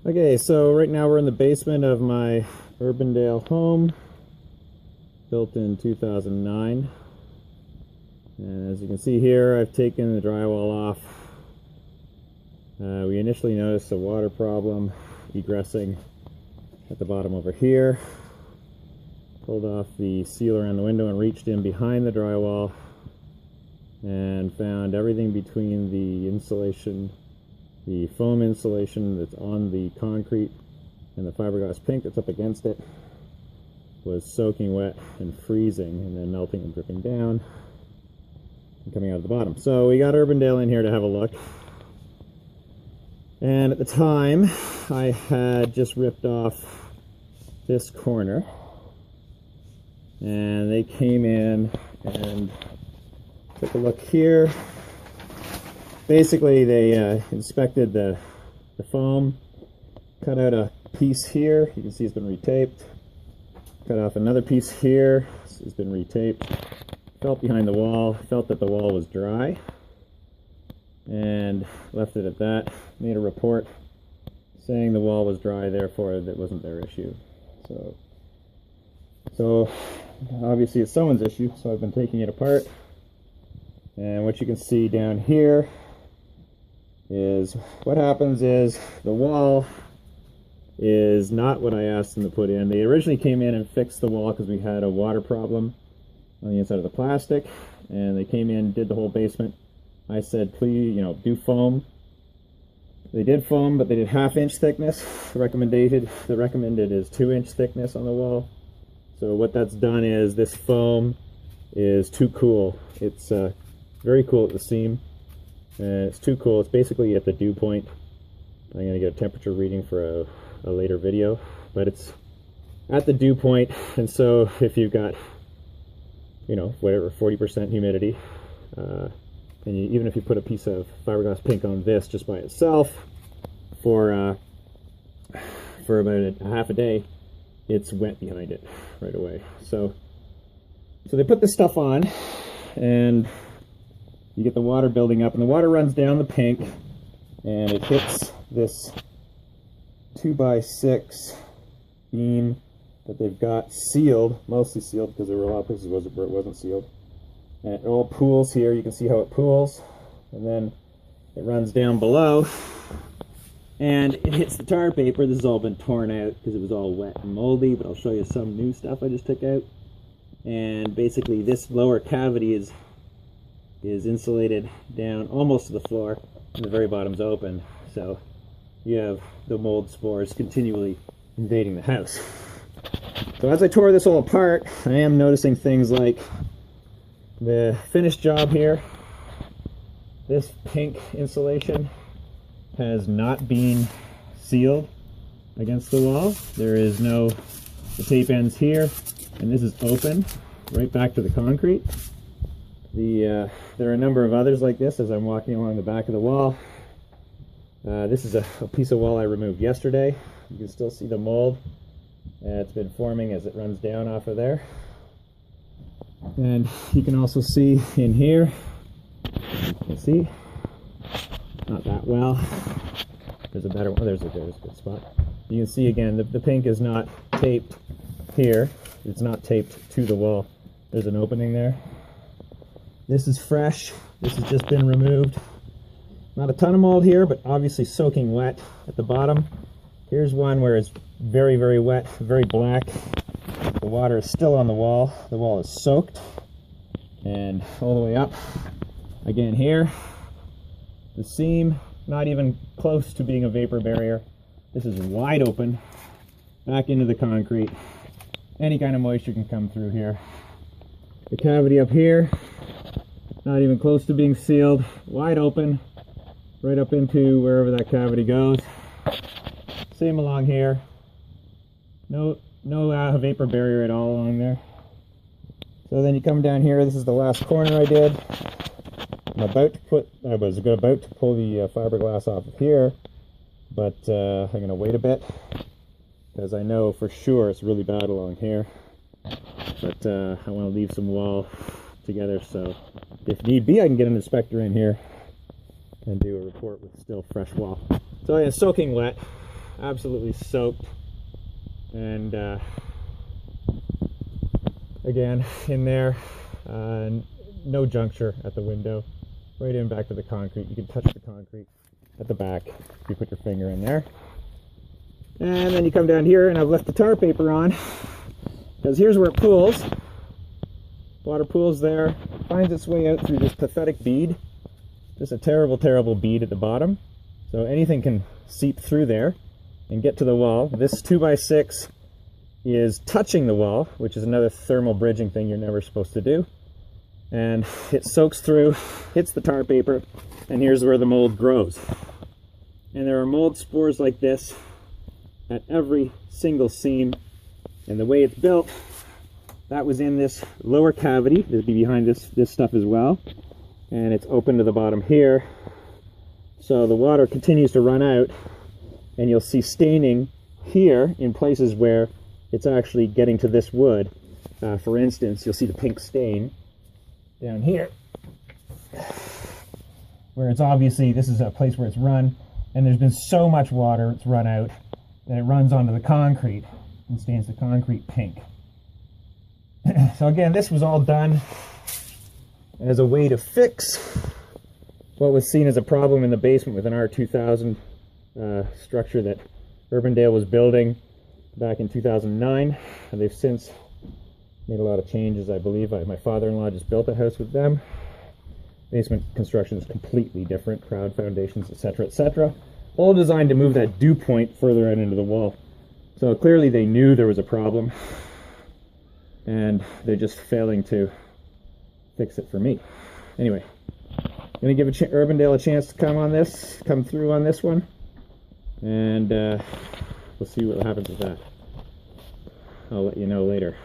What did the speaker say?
Okay, so right now we're in the basement of my Urbandale home, built in 2009. And as you can see here, I've taken the drywall off. We initially noticed a water problem egressing at the bottom over here. Pulled off the seal around the window and reached in behind the drywall and found everything between the insulation, the foam insulation that's on the concrete, and the fiberglass pink that's up against it was soaking wet and freezing and then melting and dripping down and coming out of the bottom. So we got Urbandale in here to have a look. And at the time, I had just ripped off this corner, and they came in and took a look here. Basically, they inspected the foam, cut out a piece here. You can see it's been retaped. Cut off another piece here. It's been retaped. Felt behind the wall, felt that the wall was dry, and left it at that. Made a report saying the wall was dry, therefore that wasn't their issue. So obviously it's someone's issue, so I've been taking it apart. And what you can see down here is what happens is the wall is not what I asked them to put in. They originally came in and fixed the wall because we had a water problem on the inside of the plastic, and they came in, did the whole basement. I said, please, do foam. They did foam, but they did 1/2 inch thickness. The recommended is 2-inch thickness on the wall. So what that's done is this foam is too cool. It's very cool at the seam, and it's too cool. It's basically at the dew point. I'm going to get a temperature reading for a later video, but it's at the dew point, and so if you've got, whatever, 40% humidity, and even if you put a piece of fiberglass pink on this just by itself for about a half a day, it's wet behind it right away. So they put this stuff on, and you get the water building up, and the water runs down the pink, and it hits this 2x6 beam that they've got sealed, mostly sealed, because there were a lot of places where it wasn't sealed. And it all pools here. You can see how it pools, and then it runs down below, and it hits the tar paper. This has all been torn out because it was all wet and moldy, but I'll show you some new stuff I just took out. And basically this lower cavity is insulated down almost to the floor, and the very bottom's open, so you have the mold spores continually invading the house. So as I tore this all apart, I am noticing things like the finished job here. This pink insulation has not been sealed against the wall. There is the tape ends here, and this is open right back to the concrete. There are a number of others like this as I'm walking along the back of the wall. This is a piece of wall I removed yesterday. You can still see the mold. It's been forming as it runs down off of there. And you can also see in here, you can see, not that well. There's a better one. There's a good spot. You can see again, the pink is not taped here. It's not taped to the wall. There's an opening there. This is fresh. This has just been removed. Not a ton of mold here, but obviously soaking wet at the bottom. Here's one where it's very, very wet, very black. The water is still on the wall. The wall is soaked. And all the way up. Again here, the seam, not even close to being a vapor barrier. This is wide open, back into the concrete. Any kind of moisture can come through here. The cavity up here, not even close to being sealed, wide open, right up into wherever that cavity goes. Same along here. No vapor barrier at all along there. So then you come down here. This is the last corner I did. I was about to pull the fiberglass off of here, but I'm going to wait a bit because I know for sure it's really bad along here. But I want to leave some wall together, so if need be, I can get an inspector in here and do a report with still fresh wall. So yeah, it's soaking wet. absolutely soaked. And again, in there, no juncture at the window, right in back to the concrete. You can touch the concrete at the back if you put your finger in there. And then you come down here, and I've left the tar paper on because here's where it pools. Water pools there, finds its way out through this pathetic bead. Just a terrible, terrible bead at the bottom. So anything can seep through there and get to the wall. This 2x6 is touching the wall, which is another thermal bridging thing you're never supposed to do. And it soaks through, hits the tar paper, and here's where the mold grows. And there are mold spores like this at every single seam. And the way it's built, that was in this lower cavity. It'll be behind this stuff as well. And it's open to the bottom here. So the water continues to run out, and you'll see staining here in places where it's actually getting to this wood. For instance, you'll see the pink stain down here, where it's obviously, this is a place where it's run, and there's been so much water, it's run out, that it runs onto the concrete and stains the concrete pink. So again, this was all done as a way to fix what was seen as a problem in the basement with an R2000 structure that Urbandale was building back in 2009. And they've since made a lot of changes, I believe. My father-in-law just built a house with them. Basement construction is completely different, crowd foundations, etc., etc. All designed to move that dew point further out into the wall. So clearly they knew there was a problem, and they're just failing to fix it for me. Anyway, I'm going to give Urbandale a chance to come through on this one, and we'll see what happens with that. I'll let you know later.